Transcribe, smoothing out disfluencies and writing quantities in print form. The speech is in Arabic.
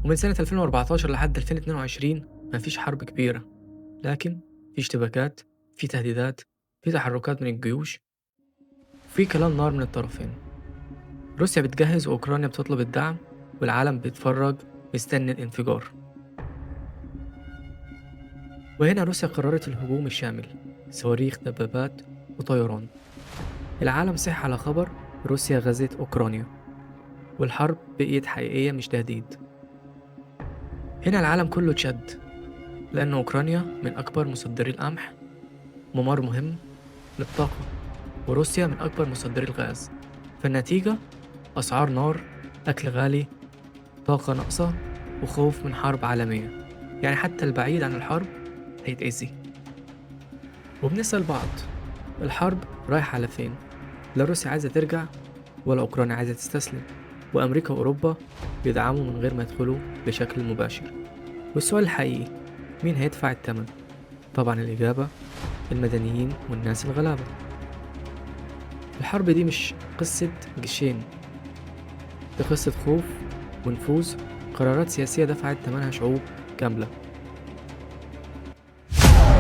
ومن سنة 2014 لحد 2022 ما فيش حرب كبيرة، لكن في اشتباكات، في تهديدات، في تحركات من الجيوش، وفي كلام نار من الطرفين. روسيا بتجهز وأوكرانيا بتطلب الدعم، والعالم بيتفرج مستني الانفجار. وهنا روسيا قررت الهجوم الشامل، صواريخ، دبابات، وطيران. العالم صح على خبر روسيا غزت أوكرانيا، والحرب بقيت حقيقية مش تهديد. هنا العالم كله اتشد، لأن أوكرانيا من أكبر مصدري القمح، ممر مهم للطاقة، وروسيا من أكبر مصدري الغاز. فالنتيجة أسعار نار، أكل غالي، طاقة ناقصة، وخوف من حرب عالمية. يعني حتى البعيد عن الحرب هيتأذي. وبنسأل بعض، الحرب رايحة على فين؟ لا روسيا عايزة ترجع، ولا أوكرانيا عايزة تستسلم، وأمريكا وأوروبا بيدعموا من غير ما يدخلوا بشكل مباشر. والسؤال الحقيقي، مين هيدفع الثمن؟ طبعا الإجابة المدنيين والناس الغلابة. الحرب دي مش قصة جيشين، دي قصة خوف ونفوذ، قرارات سياسية دفعت ثمنها شعوب كاملة.